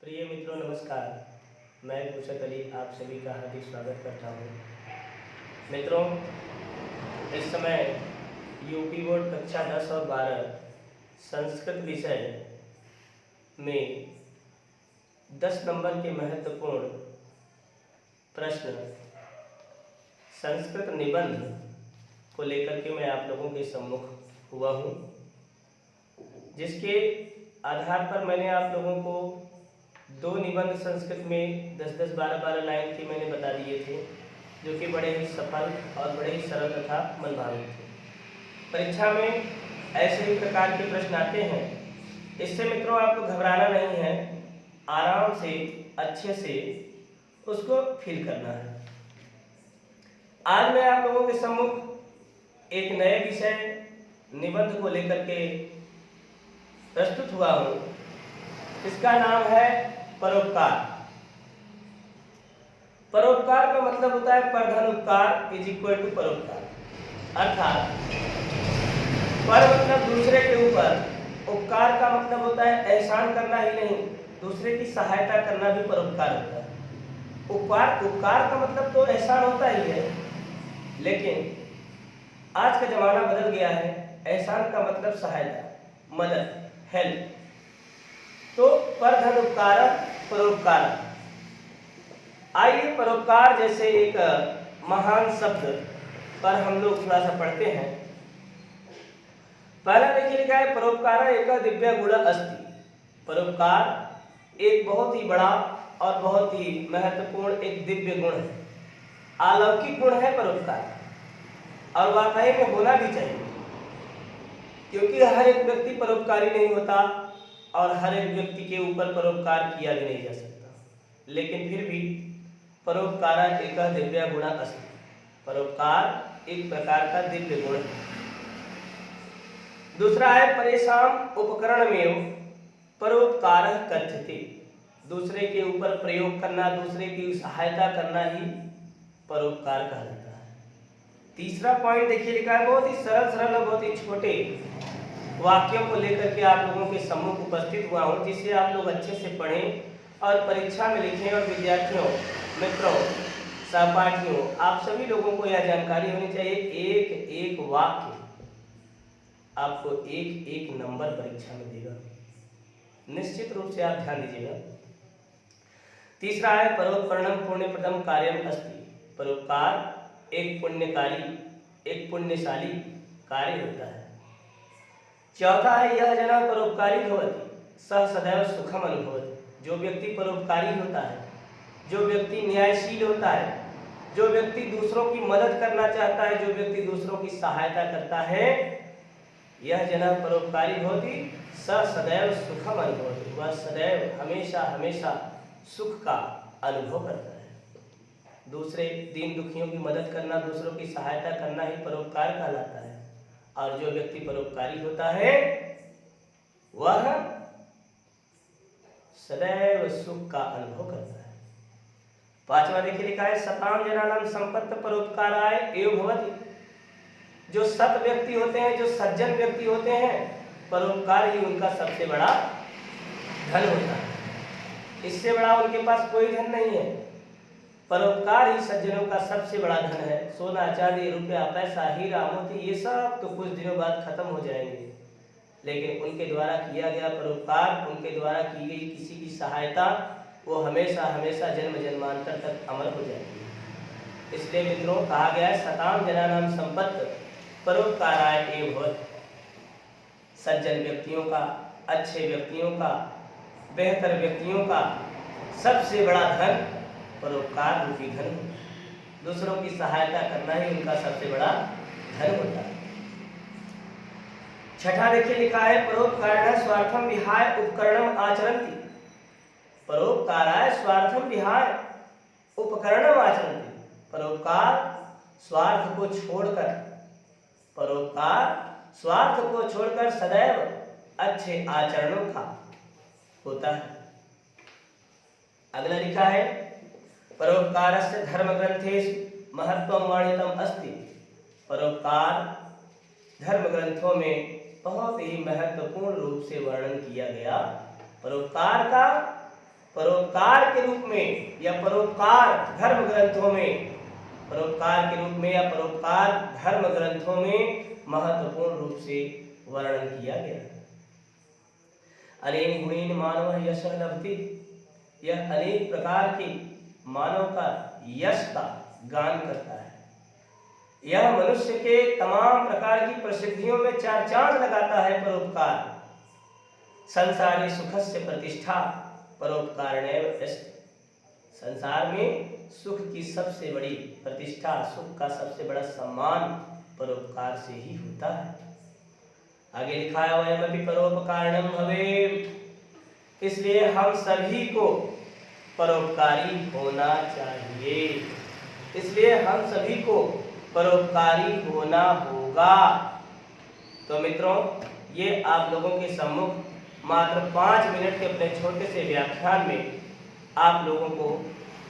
प्रिय मित्रों नमस्कार। मैं फुर्सत अली आप सभी का हार्दिक स्वागत करता हूँ। मित्रों, इस समय यूपी बोर्ड कक्षा 10 और 12 संस्कृत विषय में 10 नंबर के महत्वपूर्ण प्रश्न संस्कृत निबंध को लेकर के मैं आप लोगों के सम्मुख हुआ हूँ, जिसके आधार पर मैंने आप लोगों को 2 निबंध संस्कृत में 10-10, 12-12 लाइन के मैंने बता दिए थे, जो कि बड़े ही सफल और बड़े ही सरल तथा मनभावी थे। परीक्षा में ऐसे ही प्रकार के प्रश्न आते हैं। इससे मित्रों आपको घबराना नहीं है, आराम से अच्छे से उसको फील करना है। आज मैं आप लोगों के सम्मुख एक नए विषय निबंध को लेकर के प्रस्तुत हुआ हूँ। इसका नाम है परोपकार। परोपकार का मतलब होता है परधन उपकार इज इक्वल टू परोपकार, अर्थात पर मतलब दूसरे के ऊपर, उपकार का मतलब होता है एहसान करना ही नहीं, दूसरे की सहायता करना भी परोपकार होता है। उपकार का मतलब तो एहसान होता ही है, लेकिन आज का जमाना बदल गया है। एहसान का मतलब सहायता, मदद, हेल्प। तो परधन उपकार परोपकार। आइए परोपकार जैसे एक महान शब्द पर हम लोग थोड़ा सा पढ़ते हैं। पहला देखिए लिखा है परोपकार एक दिव्य गुण अस्ति। परोपकार एक बहुत ही बड़ा और बहुत ही महत्वपूर्ण एक दिव्य गुण है, अलौकिक गुण है परोपकार, और वाकई में होना भी चाहिए, क्योंकि हर एक व्यक्ति परोपकारी नहीं होता और हर एक व्यक्ति के ऊपर परोपकार किया भी नहीं जा सकता, लेकिन फिर भी परोपकार एक दिव्य गुण अस्ति। परोपकार एक प्रकार का दिव्य गुण है। दूसरा है परेशान उपकरणमेव परोपकार कथ्यते। दूसरे के ऊपर प्रयोग करना, दूसरे की सहायता करना ही परोपकार कहा जाता है। तीसरा पॉइंट देखिए लिखा है, बहुत ही सरल और बहुत ही छोटे वाक्यों को लेकर के आप लोगों के सम्मुख उपस्थित हुआ हूँ, जिसे आप लोग अच्छे से पढ़ें और परीक्षा में लिखें। और विद्यार्थियों, मित्रों, सहपाठियों, आप सभी लोगों को यह जानकारी होनी चाहिए, एक एक वाक्य आपको एक एक नंबर परीक्षा में देगा। निश्चित रूप से आप ध्यान दीजिएगा। तीसरा है परोपकरणम पुण्यप्रदम कार्यम अस्ति। परोपकार एक पुण्यकारी, एक पुण्यशाली कार्य होता है। चौथा है यह जना परोपकारी भवति सह सदैव सुखम अनुभवति। जो व्यक्ति परोपकारी होता है, जो व्यक्ति न्यायशील होता है, जो व्यक्ति दूसरों की मदद करना चाहता है, जो व्यक्ति दूसरों की सहायता करता है, यह जना परोपकारी भवति सह सदैव सुखम अनुभवति। वह सदैव हमेशा हमेशा सुख का अनुभव करता है। दूसरे दीन दुखियों की मदद करना, दूसरों की सहायता करना ही परोपकार कहलाता है। और जो व्यक्ति परोपकारी होता है वह सदैव सुख का अनुभव करता है। पांचवा देखिए लिखा है सताम जनानाम संपत्ति परोपकाराय एव भवति। जो सत व्यक्ति होते हैं, जो सज्जन व्यक्ति होते हैं, परोपकार ही उनका सबसे बड़ा धन होता है। इससे बड़ा उनके पास कोई धन नहीं है। परोपकार ही सज्जनों का सबसे बड़ा धन है। सोना, चांदी, रुपया, पैसा, हीरा, मोती, ये सब तो कुछ दिनों बाद खत्म हो जाएंगे, लेकिन उनके द्वारा किया गया परोपकार, उनके द्वारा की गई किसी की सहायता, वो हमेशा हमेशा जन्म जन्मांतर तक अमर हो जाएगी। इसलिए मित्रों कहा गया है सताम जनानाम संपत्ति परोपकाराय एव भवति। सज्जन व्यक्तियों का, अच्छे व्यक्तियों का, बेहतर व्यक्तियों का सबसे बड़ा धन परोपकार रूपी धन होता है। दूसरों की सहायता करना ही उनका सबसे बड़ा धन होता है। छठा देखिए लिखा है परोपकारेण स्वार्थम विहाय उपकरणम आचरन्ति। परोपकाराय स्वार्थम विहाय उपकरणम आचरन्ति। परोपकार स्वार्थ को छोड़कर, परोपकार स्वार्थ को छोड़कर सदैव अच्छे आचरणों का होता है। अगला लिखा है परोपकारस्य धर्म ग्रंथेषु महत्वं वर्णितम् अस्ति। परोपकार धर्म ग्रंथों में बहुत ही महत्वपूर्ण रूप से वर्णन किया गया। परोपकार का परोपकार के रूप में या परोपकार धर्म ग्रंथों में, परोपकार के रूप में या परोपकार धर्म ग्रंथों में महत्वपूर्ण रूप से वर्णन किया गया। अनेन गुणेन मानव यश लभते, यह अनेक प्रकार के मानव का यश का गान करता है। यह मनुष्य के तमाम प्रकार की प्रसिद्धियों में चार चांद लगाता है। परोपकार संसारे सुखस्य प्रतिष्ठा परोपकारणेव अस्ति, संसार में सुख की सबसे बड़ी प्रतिष्ठा, सुख का सबसे बड़ा सम्मान परोपकार से ही होता है। आगे लिखा है वयमपि परोपकारणं भवेम, इसलिए हम सभी को परोपकारी होना चाहिए, इसलिए हम सभी को परोपकारी होना होगा। तो मित्रों, ये आप लोगों के सम्मुख मात्र 5 मिनट के अपने छोटे से व्याख्यान में आप लोगों को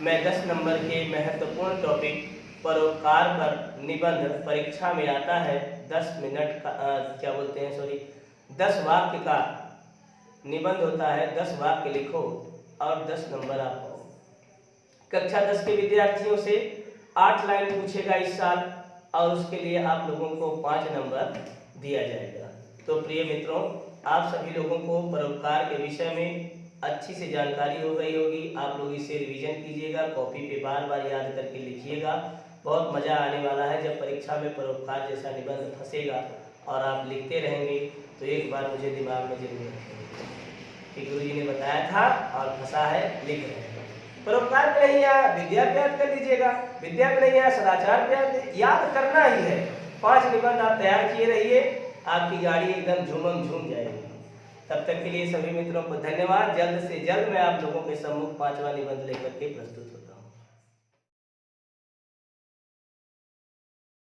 मैं 10 नंबर के महत्वपूर्ण टॉपिक परोपकार पर निबंध परीक्षा में आता है। 10 मिनट का 10 वाक्य का निबंध होता है। 10 वाक्य लिखो और 10 नंबर आप पाओ। कक्षा 10 के विद्यार्थियों से 8 लाइन पूछेगा इस साल और उसके लिए आप लोगों को 5 नंबर दिया जाएगा। तो प्रिय मित्रों, आप सभी लोगों को परोपकार के विषय में अच्छी से जानकारी हो गई होगी। आप लोग इसे रिवीजन कीजिएगा, कॉपी पे बार बार याद करके लिखिएगा। बहुत मज़ा आने वाला है जब परीक्षा में परोपकार जैसा निबंध फंसेगा और आप लिखते रहेंगे। तो एक बार मुझे दिमाग में जरूर रखेंगे कि गुरु जी ने बताया था और फंसा है, लिख रहे हैं। परोपकार में नहीं आया विद्या पे याद कर लीजिएगा, विद्या पे नहीं आया सदाचार पे याद करना ही है। 5 निबंध आप तैयार किए रहिए, आपकी गाड़ी एकदम झूम जाएगी। तब तक के लिए सभी मित्रों को धन्यवाद। जल्द से जल्द मैं आप लोगों के सम्मुख 5वां निबंध लेकर के प्रस्तुत हूँ।